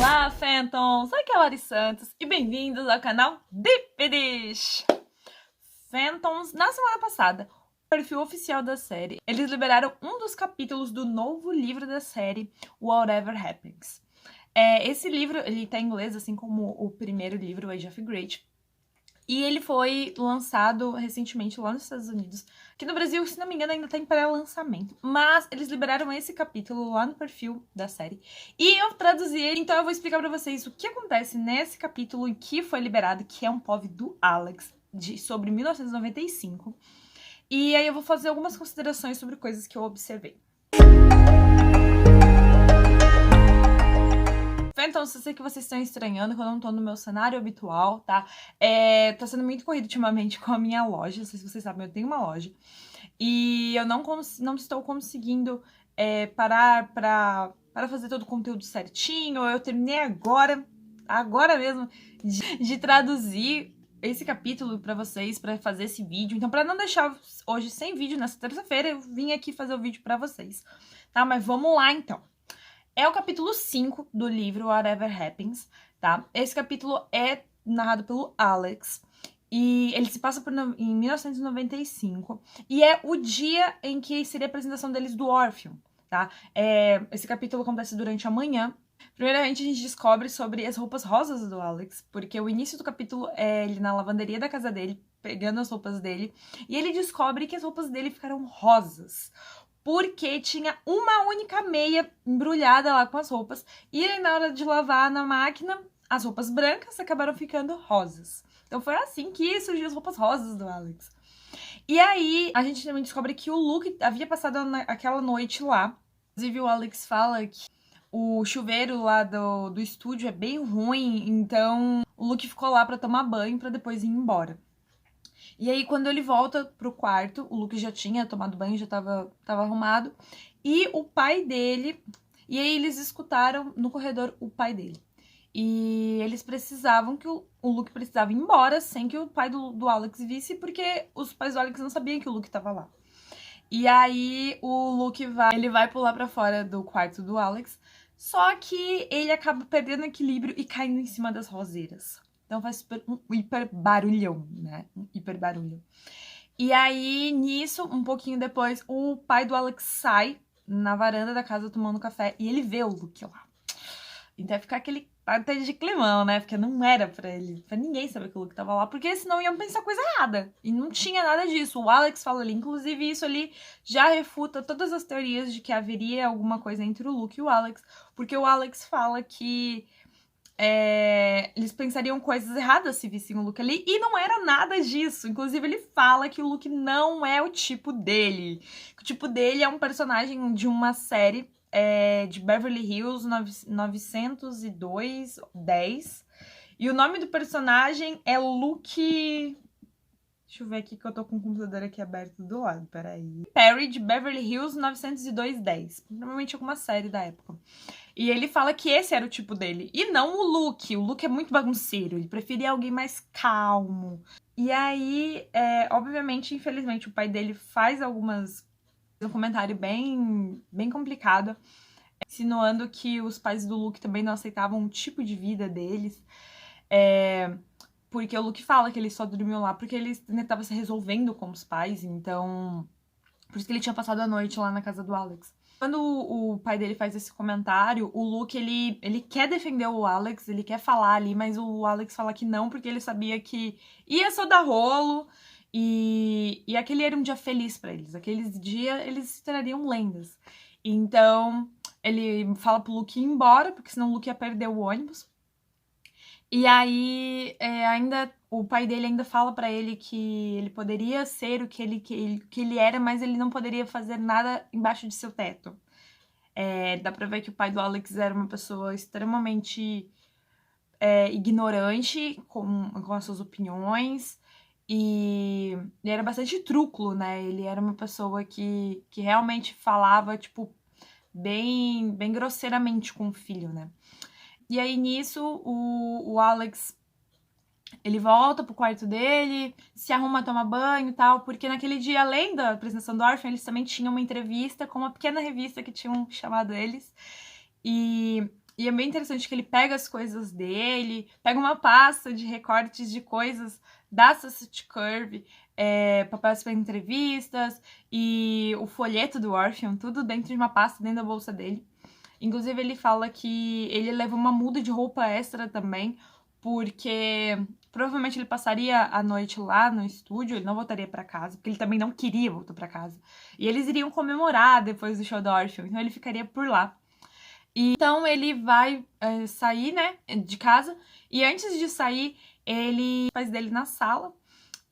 Olá, Phantoms! Aqui é a Lari Santos e bem-vindos ao canal Deep. Phantoms, na semana passada, o perfil oficial da série, eles liberaram um dos capítulos do novo livro da série, Whatever Happens. Esse livro, ele tá em inglês, assim como o primeiro livro, Age of Great, e ele foi lançado recentemente lá nos Estados Unidos. Aqui no Brasil, se não me engano, ainda tá em pré-lançamento. Mas eles liberaram esse capítulo lá no perfil da série. E eu traduzi ele, então eu vou explicar pra vocês o que acontece nesse capítulo em que foi liberado, que é um POV do Alex, sobre 1995. E aí eu vou fazer algumas considerações sobre coisas que eu observei. Então, eu sei que vocês estão estranhando que eu não tô no meu cenário habitual, tá? Tá sendo muito corrido ultimamente com a minha loja, não sei se vocês sabem, eu tenho uma loja. E eu não estou conseguindo parar pra fazer todo o conteúdo certinho. Eu terminei agora mesmo, de traduzir esse capítulo pra vocês, pra fazer esse vídeo. Então, pra não deixar hoje sem vídeo nessa terça-feira, eu vim aqui fazer o vídeo pra vocês, tá? Mas vamos lá, então. É o capítulo 5 do livro Whatever Happens, tá? Esse capítulo é narrado pelo Alex e ele se passa em 1995 e é o dia em que seria a apresentação deles do Orpheum, tá? Esse capítulo acontece durante a manhã. Primeiramente, a gente descobre sobre as roupas rosas do Alex, porque o início do capítulo é ele na lavanderia da casa dele, pegando as roupas dele, e ele descobre que as roupas dele ficaram rosas, porque tinha uma única meia embrulhada lá com as roupas, e aí, na hora de lavar na máquina, as roupas brancas acabaram ficando rosas. Então foi assim que surgiu as roupas rosas do Alex. E aí, a gente também descobre que o Luke havia passado aquela noite lá. Inclusive, o Alex fala que o chuveiro lá do estúdio é bem ruim, então o Luke ficou lá pra tomar banho pra depois ir embora. E aí, quando ele volta pro quarto, o Luke já tinha tomado banho, já tava arrumado. E o pai dele... E aí, eles escutaram no corredor o pai dele. E eles precisavam que o Luke precisava ir embora sem que o pai do Alex visse, porque os pais do Alex não sabiam que o Luke tava lá. E aí, o Luke vai pular pra fora do quarto do Alex, só que ele acaba perdendo o equilíbrio e caindo em cima das roseiras. Então faz um hiper barulhão, né? Um hiper barulho. E aí, nisso, um pouquinho depois, o pai do Alex sai na varanda da casa tomando café e ele vê o Luke lá. Então fica aquele parte de climão, né? Porque não era pra ninguém saber que o Luke tava lá, porque senão iam pensar coisa errada. E não tinha nada disso. O Alex fala ali, inclusive isso ali já refuta todas as teorias de que haveria alguma coisa entre o Luke e o Alex, porque o Alex fala que eles pensariam coisas erradas se vissem o Luke ali, e não era nada disso. Inclusive, ele fala que o Luke não é o tipo dele. O tipo dele é um personagem de uma série de Beverly Hills 90210. E o nome do personagem é Luke... Deixa eu ver aqui que eu tô com o computador aqui aberto do lado, peraí. Perry de Beverly Hills 90210. Provavelmente alguma série da época. E ele fala que esse era o tipo dele. E não o Luke. O Luke é muito bagunceiro. Ele preferia alguém mais calmo. E aí, obviamente, infelizmente, o pai dele faz um comentário bem complicado, insinuando que os pais do Luke também não aceitavam o tipo de vida deles. Porque o Luke fala que ele só dormiu lá porque ele estava se resolvendo com os pais. Então, por isso que ele tinha passado a noite lá na casa do Alex. Quando o pai dele faz esse comentário, o Luke, ele quer defender o Alex, ele quer falar ali, mas o Alex fala que não, porque ele sabia que ia só dar rolo, e aquele era um dia feliz pra eles. Aquele dia, eles se tornariam lendas. Então, ele fala pro Luke ir embora, porque senão o Luke ia perder o ônibus. E aí, o pai dele ainda fala pra ele que ele poderia ser o que ele era, mas ele não poderia fazer nada embaixo de seu teto. Dá pra ver que o pai do Alex era uma pessoa extremamente ignorante com as suas opiniões, e ele era bastante trúculo, né? Ele era uma pessoa que realmente falava, tipo, bem grosseiramente com o filho, né? E aí, nisso, o Alex, ele volta pro quarto dele, se arruma, toma banho e tal, porque naquele dia, além da apresentação do Orpheum, eles também tinham uma entrevista com uma pequena revista que tinham chamado eles. E E é bem interessante que ele pega as coisas dele, pega uma pasta de recortes de coisas da Society Curve, papéis para entrevistas e o folheto do Orpheum, tudo dentro de uma pasta dentro da bolsa dele. Inclusive, ele fala que ele leva uma muda de roupa extra também, porque provavelmente ele passaria a noite lá no estúdio, ele não voltaria para casa, porque ele também não queria voltar para casa. E eles iriam comemorar depois do show do Orpheum, então ele ficaria por lá. E então ele vai sair, né, de casa, e antes de sair, os pais dele na sala,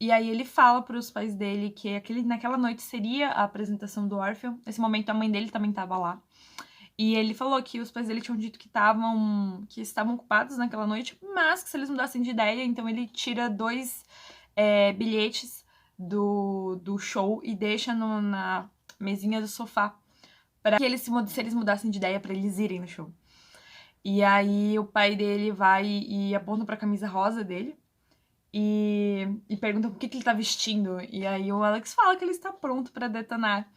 e aí ele fala para os pais dele que naquela noite seria a apresentação do Orpheum. Nesse momento a mãe dele também estava lá. E ele falou que os pais dele tinham dito que estavam ocupados naquela noite, mas que se eles mudassem de ideia, então ele tira 2 bilhetes do show e deixa na mesinha do sofá para que se eles mudassem de ideia, para eles irem no show. E aí o pai dele vai e aponta pra camisa rosa dele e pergunta por que ele tá vestindo. E aí o Alex fala que ele está pronto para detonar.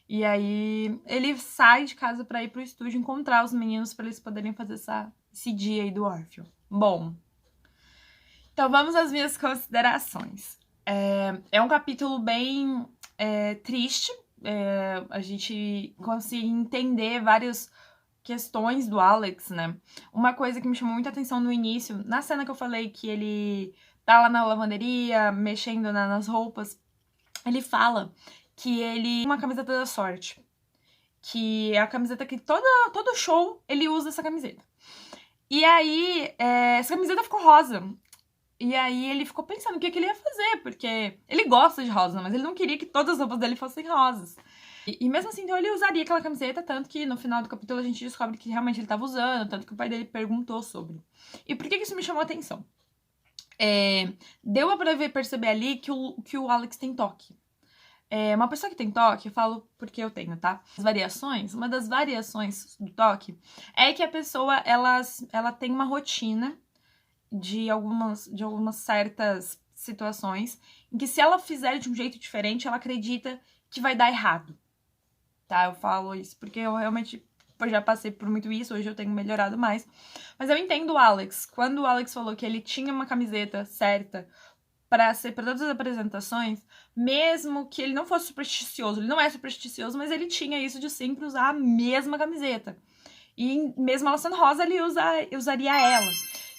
E aí ele sai de casa para ir pro estúdio encontrar os meninos para eles poderem fazer esse dia aí do Orpheum. Bom, então vamos às minhas considerações. É um capítulo bem triste. A gente consegue entender várias questões do Alex, né? Uma coisa que me chamou muita atenção no início, na cena que eu falei que ele tá lá na lavanderia, mexendo nas roupas, ele fala que ele tem uma camiseta da sorte. Que é a camiseta que todo show ele usa essa camiseta. E aí, essa camiseta ficou rosa. E aí ele ficou pensando o que ele ia fazer, porque ele gosta de rosa, mas ele não queria que todas as roupas dele fossem rosas. E mesmo assim, então ele usaria aquela camiseta, tanto que no final do capítulo a gente descobre que realmente ele estava usando, tanto que o pai dele perguntou sobre. E por que isso me chamou a atenção? Deu pra perceber ali que o Alex tem toque. Uma pessoa que tem toque, eu falo porque eu tenho, tá? Uma das variações do toque é que a pessoa, ela tem uma rotina de algumas certas situações em que se ela fizer de um jeito diferente, ela acredita que vai dar errado, tá? Eu falo isso porque eu realmente já passei por muito isso, hoje eu tenho melhorado mais. Mas eu entendo o Alex. Quando o Alex falou que ele tinha uma camiseta certa para ser para todas as apresentações, mesmo que ele não fosse supersticioso, ele não é supersticioso, mas ele tinha isso de sempre usar a mesma camiseta. E mesmo ela sendo rosa, ele usaria ela.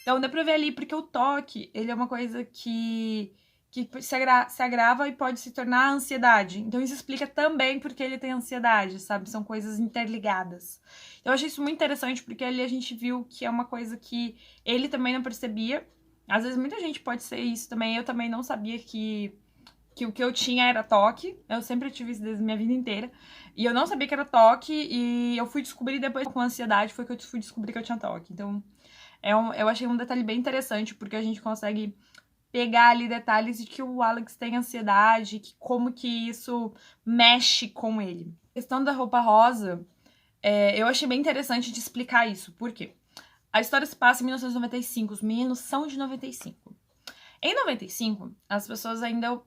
Então dá pra ver ali, porque o toque, ele é uma coisa que se agrava e pode se tornar ansiedade. Então isso explica também porque ele tem ansiedade, sabe? São coisas interligadas. Eu achei isso muito interessante, porque ali a gente viu que é uma coisa que ele também não percebia. Às vezes muita gente pode ser isso também. Eu também não sabia que o que eu tinha era toque. Eu sempre tive isso desde a minha vida inteira. E eu não sabia que era toque. E eu fui descobrir depois com ansiedade. Foi que eu fui descobrir que eu tinha toque. Então, eu achei um detalhe bem interessante. Porque a gente consegue pegar ali detalhes de que o Alex tem ansiedade. Que como que isso mexe com ele. A questão da roupa rosa, eu achei bem interessante de explicar isso. Por quê? A história se passa em 1995. Os meninos são de 95. Em 95, as pessoas ainda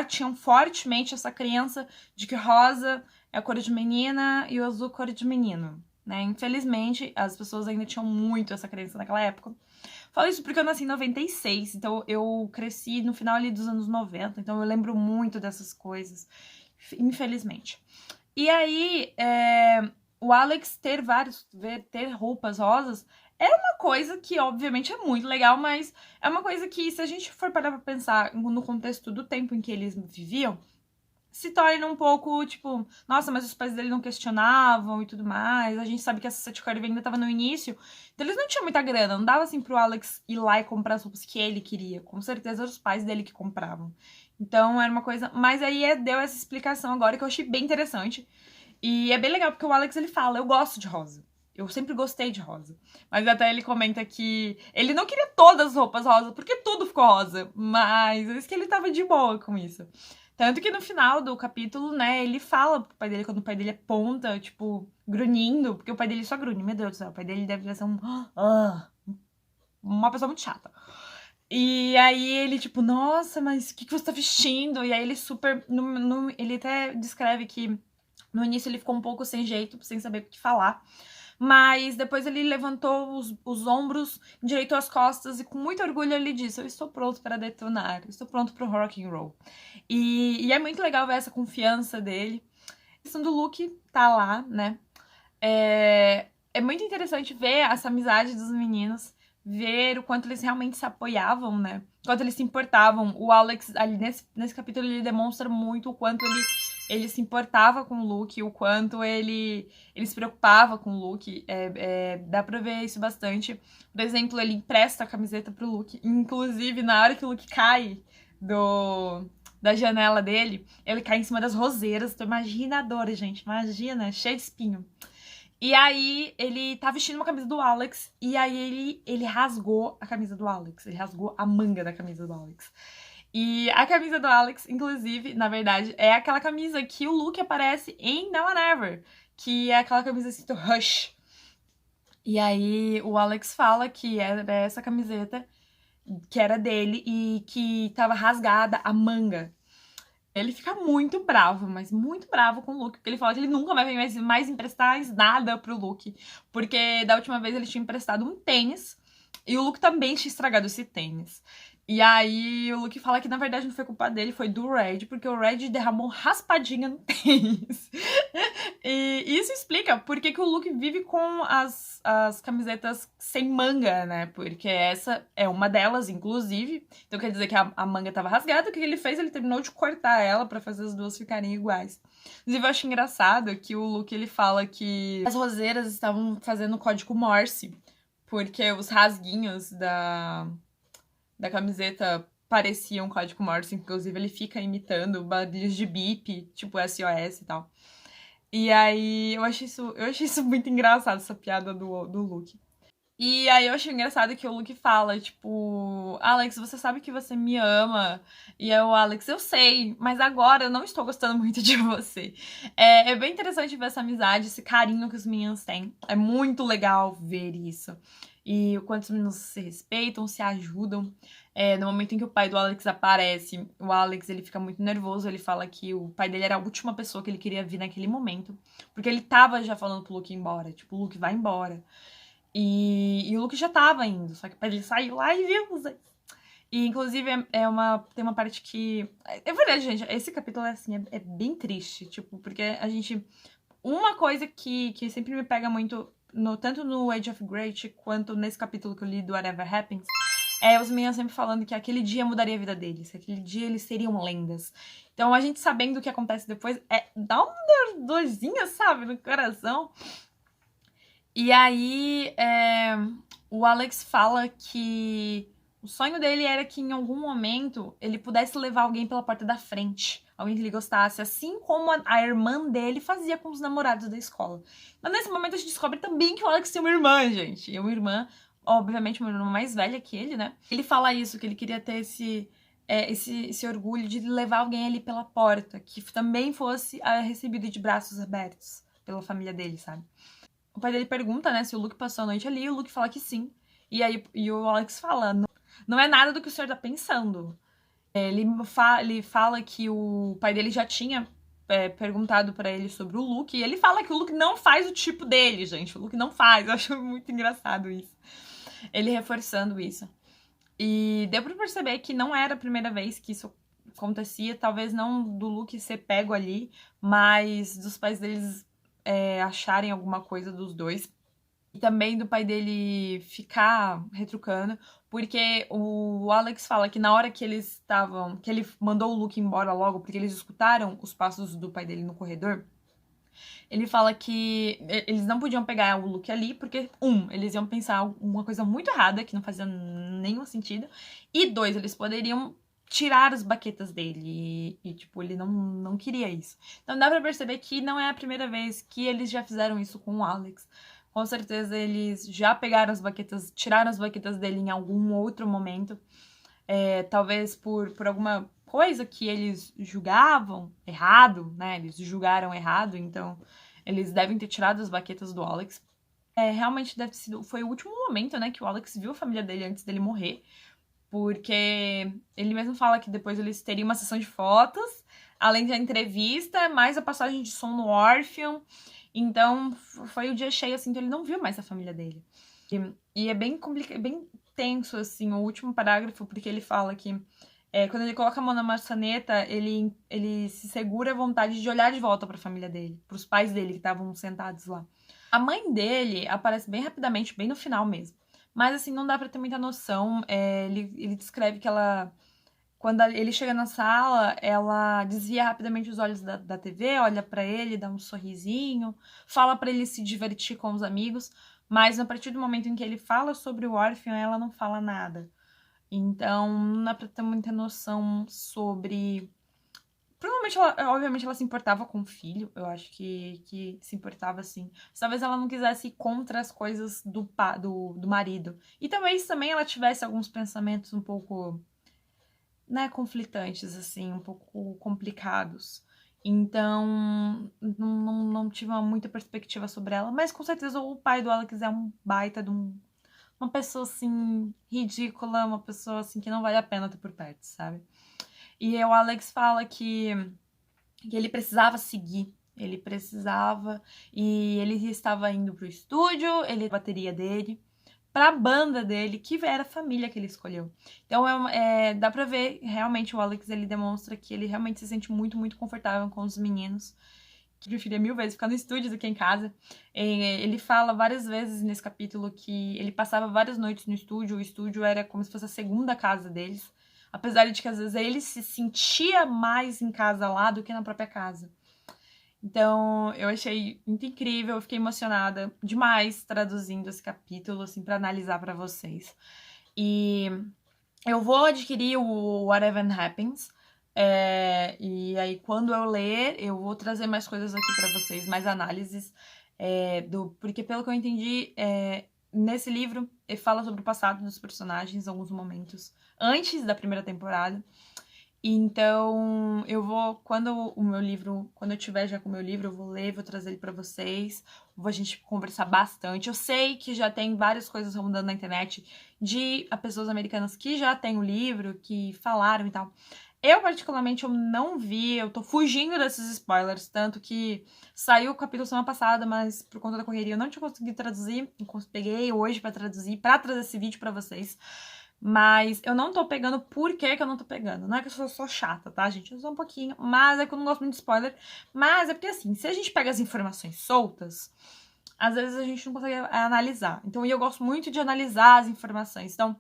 tinham fortemente essa crença de que rosa é a cor de menina e o azul cor de menino, né? Infelizmente, as pessoas ainda tinham muito essa crença naquela época. Falo isso porque eu nasci em 96, então eu cresci no final ali dos anos 90, então eu lembro muito dessas coisas, infelizmente. E aí, o Alex ter roupas rosas é uma coisa que, obviamente, é muito legal, mas é uma coisa que, se a gente for parar pra pensar no contexto do tempo em que eles viviam, se torna um pouco, tipo, nossa, mas os pais dele não questionavam e tudo mais. A gente sabe que essa Society Curve ainda tava no início, então eles não tinham muita grana. Não dava, assim, pro Alex ir lá e comprar as roupas que ele queria. Com certeza eram os pais dele que compravam. Então, era uma coisa... Mas aí deu essa explicação agora que eu achei bem interessante. E é bem legal, porque o Alex, ele fala, eu gosto de rosa. Eu sempre gostei de rosa. Mas até ele comenta que ele não queria todas as roupas rosas, porque tudo ficou rosa. Mas é isso que ele tava de boa com isso. Tanto que no final do capítulo, né, ele fala pro pai dele, quando o pai dele aponta, tipo, grunhindo, porque o pai dele só grunhe, meu Deus do céu, o pai dele deve ser uma pessoa muito chata. E aí ele, tipo, nossa, mas o que você tá vestindo? E aí ele super, ele até descreve que no início ele ficou um pouco sem jeito, sem saber o que falar. Mas depois ele levantou os ombros, endireitou as costas e com muito orgulho ele disse: eu estou pronto para detonar, eu estou pronto para o rock and roll. E é muito legal ver essa confiança dele. A questão do Luke tá lá, né? É muito interessante ver essa amizade dos meninos, ver o quanto eles realmente se apoiavam, né? O quanto eles se importavam. O Alex, ali nesse capítulo, ele demonstra muito o quanto ele se importava com o Luke, o quanto ele se preocupava com o Luke. Dá pra ver isso bastante. Por exemplo, ele empresta a camiseta pro Luke. Inclusive, na hora que o Luke cai da janela dele, ele cai em cima das roseiras. Então, imagina a dor, gente. Imagina, cheio de espinho. E aí, ele tá vestindo uma camisa do Alex, e aí ele rasgou a camisa do Alex. Ele rasgou a manga da camisa do Alex. E a camisa do Alex, inclusive, na verdade, é aquela camisa que o Luke aparece em Now and Ever, que é aquela camisa escrito Hush. E aí, o Alex fala que era essa camiseta que era dele e que tava rasgada a manga. Ele fica muito bravo, mas muito bravo com o Luke, porque ele fala que ele nunca vai mais emprestar nada pro Luke, porque da última vez ele tinha emprestado um tênis, e o Luke também tinha estragado esse tênis. E aí o Luke fala que na verdade não foi culpa dele, foi do Red, porque o Red derramou raspadinha no tênis. E isso explica por que o Luke vive com as camisetas sem manga, né? Porque essa é uma delas, inclusive. Então quer dizer que a manga tava rasgada. O que ele fez? Ele terminou de cortar ela pra fazer as duas ficarem iguais. Inclusive, eu acho engraçado que o Luke, ele fala que as roseiras estavam fazendo o código Morse, porque os rasguinhos da camiseta pareciam código Morse. Inclusive, ele fica imitando barulhos de bip, tipo SOS e tal. E aí, eu achei isso muito engraçado, essa piada do Luke. E aí eu achei engraçado que o Luke fala, tipo, Alex, você sabe que você me ama. E aí o Alex, eu sei, mas agora eu não estou gostando muito de você. É bem interessante ver essa amizade, esse carinho que os meninos têm. É muito legal ver isso. E o quanto os meninos se respeitam, se ajudam. No momento em que o pai do Alex aparece, o Alex, ele fica muito nervoso. Ele fala que o pai dele era a última pessoa que ele queria vir naquele momento. Porque ele tava já falando pro Luke ir embora. Tipo, o Luke vai embora. E o Luke já tava indo, só que ele saiu lá e viu os dois. E, inclusive, tem uma parte que... É verdade, gente, esse capítulo, assim, é bem triste, tipo, porque a gente... Uma coisa que sempre me pega muito, tanto no Age of Great, quanto nesse capítulo que eu li do Whatever Happens, é os meninos sempre falando que aquele dia mudaria a vida deles, que aquele dia eles seriam lendas. Então, a gente sabendo o que acontece depois, dá uma dorzinha, sabe, no coração. E aí, o Alex fala que o sonho dele era que em algum momento ele pudesse levar alguém pela porta da frente, alguém que ele gostasse, assim como a irmã dele fazia com os namorados da escola. Mas nesse momento a gente descobre também que o Alex tem uma irmã, gente. E uma irmã, obviamente, uma irmã mais velha que ele, né? Ele fala isso, que ele queria ter esse orgulho de levar alguém ali pela porta, que também fosse recebido de braços abertos pela família dele, sabe? O pai dele pergunta, né, se o Luke passou a noite ali, e o Luke fala que sim. E o Alex fala, não é nada do que o senhor tá pensando. Ele fala que o pai dele já tinha perguntado pra ele sobre o Luke, e ele fala que o Luke não faz o tipo dele, gente. O Luke não faz, eu acho muito engraçado isso. Ele reforçando isso. E deu pra perceber que não era a primeira vez que isso acontecia, talvez não do Luke ser pego ali, mas dos pais deles acharem alguma coisa dos dois. E também do pai dele ficar retrucando, porque o Alex fala que na hora que eles estavam, que ele mandou o Luke embora logo, porque eles escutaram os passos do pai dele no corredor, ele fala que eles não podiam pegar o Luke ali, porque, eles iam pensar uma coisa muito errada, que não fazia nenhum sentido, e dois, eles poderiam tirar as baquetas dele, tipo, ele não queria isso. Então dá pra perceber que não é a primeira vez que eles já fizeram isso com o Alex. Com certeza eles já pegaram as baquetas, tiraram as baquetas dele em algum outro momento. Talvez por alguma coisa que eles julgavam errado, né? Eles julgaram errado, então eles devem ter tirado as baquetas do Alex. Realmente foi o último momento, né, que o Alex viu a família dele antes dele morrer. Porque ele mesmo fala que depois eles teriam uma sessão de fotos, além da entrevista, mais a passagem de som no Orpheum. Então, foi o dia cheio, assim, então ele não viu mais a família dele. E é bem complicado, bem tenso, assim, o último parágrafo, porque ele fala que quando ele coloca a mão na maçaneta, ele se segura a vontade de olhar de volta pra família dele, pros pais dele que estavam sentados lá. A mãe dele aparece bem rapidamente, bem no final mesmo. Mas, assim, não dá pra ter muita noção. Ele descreve que quando ele chega na sala, ela desvia rapidamente os olhos da TV, olha pra ele, dá um sorrisinho, fala pra ele se divertir com os amigos, mas a partir do momento em que ele fala sobre o órfão, ela não fala nada. Então, não dá pra ter muita noção sobre. Provavelmente, obviamente, ela se importava com o filho, eu acho que se importava sim. Mas talvez ela não quisesse ir contra as coisas do marido. E talvez também ela tivesse alguns pensamentos um pouco, né, conflitantes, assim, um pouco complicados. Então, não tive muita perspectiva sobre ela, mas com certeza o pai do Alex é um baita de uma pessoa, assim, ridícula, uma pessoa, assim, que não vale a pena ter por perto, sabe? E o Alex fala que ele precisava seguir, ele precisava, e ele estava indo pro estúdio, a bateria dele, pra banda dele, que era a família que ele escolheu. Então, dá pra ver, realmente, o Alex, ele demonstra que ele realmente se sente muito, muito confortável com os meninos, que preferia 1000 vezes ficar no estúdio do que em casa. Ele fala várias vezes nesse capítulo que ele passava várias noites no estúdio, o estúdio era como se fosse a segunda casa deles, apesar de que às vezes ele se sentia mais em casa lá do que na própria casa. Então, eu achei muito incrível, eu fiquei emocionada demais traduzindo esse capítulo, assim, pra analisar pra vocês. E eu vou adquirir o Whatever Happens, e aí quando eu ler, eu vou trazer mais coisas aqui pra vocês, mais análises, porque pelo que eu entendi, nesse livro, ele fala sobre o passado dos personagens, em alguns momentos, antes da primeira temporada. Então, quando eu tiver já com o meu livro, eu vou ler, vou trazer ele pra vocês, a gente conversar bastante. Eu sei que já tem várias coisas rodando na internet de pessoas americanas que já têm o livro, que falaram e tal. Eu, particularmente, eu não vi, eu tô fugindo desses spoilers, tanto que saiu o capítulo semana passada, mas por conta da correria eu não tinha conseguido traduzir, peguei hoje pra trazer esse vídeo pra vocês. Mas eu não tô pegando. Por que eu não tô pegando? Não é que eu sou chata, tá, gente? Eu sou um pouquinho, mas é que eu não gosto muito de spoiler. Mas é porque, assim, se a gente pega as informações soltas, às vezes a gente não consegue analisar. Então, eu gosto muito de analisar as informações. Então,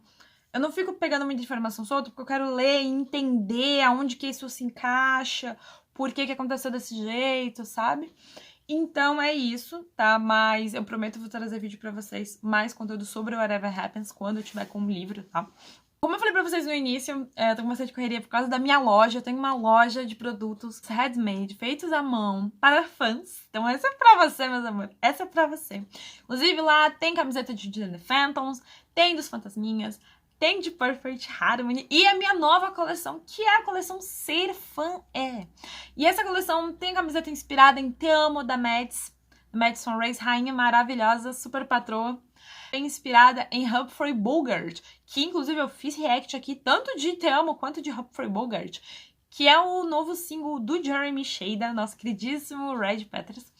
eu não fico pegando muita informação solta porque eu quero ler e entender aonde que isso se encaixa, por que aconteceu desse jeito, sabe? Então é isso, tá? Mas eu prometo vou trazer vídeo pra vocês, mais conteúdo sobre o Whatever Happens quando eu tiver com o livro, tá? Como eu falei pra vocês no início, eu tô com bastante correria por causa da minha loja. Eu tenho uma loja de produtos handmade, feitos à mão, para fãs. Então essa é pra você, meus amores. Essa é pra você. Inclusive lá tem camiseta de The Phantoms, tem dos Fantasminhas, tem de Perfect Harmony e a minha nova coleção, que é a coleção Ser Fã É. E essa coleção tem camiseta inspirada em Te Amo, da Madison Race, rainha maravilhosa, super patroa. Inspirada em Humphrey Bogart, que inclusive eu fiz react aqui tanto de Te Amo quanto de Humphrey Bogart, que é o novo single do Jeremy Shada, nosso queridíssimo Red Peters.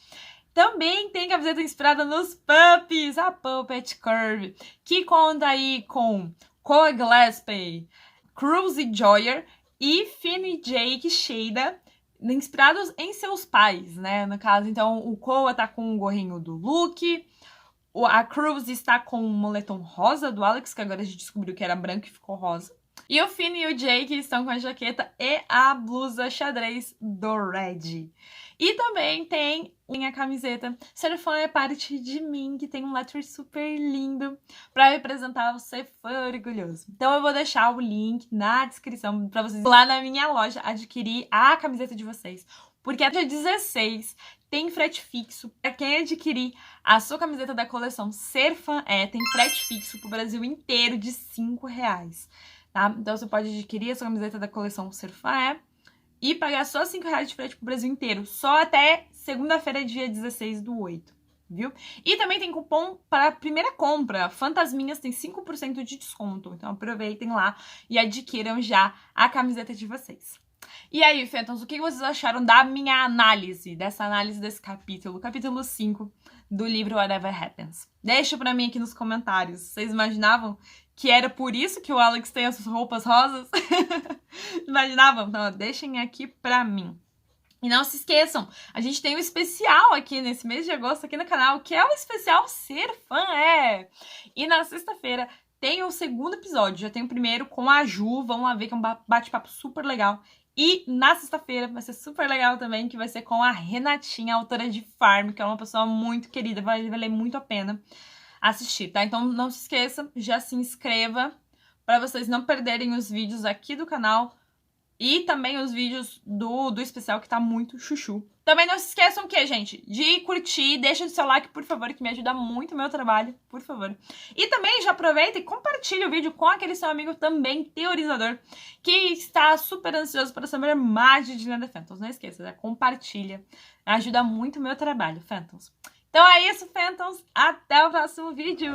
Também tem camiseta inspirada nos Puppies, a Puppet Curve, que conta aí com Cole Gillespie, Cruzy Joyer e Finn e Jake Shada, inspirados em seus pais, né? No caso, então, o Cole tá com o gorrinho do Luke, a Cruz está com o moletom rosa do Alex, que agora a gente descobriu que era branco e ficou rosa. E o Finn e o Jake estão com a jaqueta e a blusa xadrez do Red. E também tem a camiseta Ser Fã é Parte de Mim, que tem um letter super lindo para representar o ser fã orgulhoso. Então eu vou deixar o link na descrição para vocês lá na minha loja adquirir a camiseta de vocês. Porque até dia 16 tem frete fixo. Para quem adquirir a sua camiseta da coleção Ser Fã tem frete fixo pro Brasil inteiro de R$5. Tá? Então você pode adquirir a sua camiseta da coleção Ser Fã e pagar só R$5 de frete pro Brasil inteiro. Só até segunda-feira, dia 16/8. Viu? E também tem cupom para a primeira compra. Fantasminhas tem 5% de desconto. Então aproveitem lá e adquiram já a camiseta de vocês. E aí, Fentons, o que vocês acharam da minha análise, dessa análise desse capítulo, capítulo 5 do livro Whatever Happens? Deixa pra mim aqui nos comentários. Vocês imaginavam que era por isso que o Alex tem as roupas rosas? Imaginavam? Então, deixem aqui pra mim. E não se esqueçam, a gente tem um especial aqui nesse mês de agosto aqui no canal, que é o especial Ser Fã, E na sexta-feira tem o segundo episódio, já tem o primeiro com a Ju, vamos lá ver que é um bate-papo super legal. E na sexta-feira vai ser super legal também, que vai ser com a Renatinha, autora de Farm, que é uma pessoa muito querida, vai valer muito a pena assistir, tá? Então não se esqueça, já se inscreva para vocês não perderem os vídeos aqui do canal e também os vídeos do especial, que tá muito chuchu. Também não se esqueçam que, gente, de curtir, deixa o seu like, por favor, que me ajuda muito o meu trabalho, por favor. E também já aproveita e compartilha o vídeo com aquele seu amigo também teorizador, que está super ansioso para saber mais de Gillian Phantoms. Não esqueça, compartilha. Ajuda muito o meu trabalho, Phantoms. Então é isso, Phantoms. Até o próximo vídeo!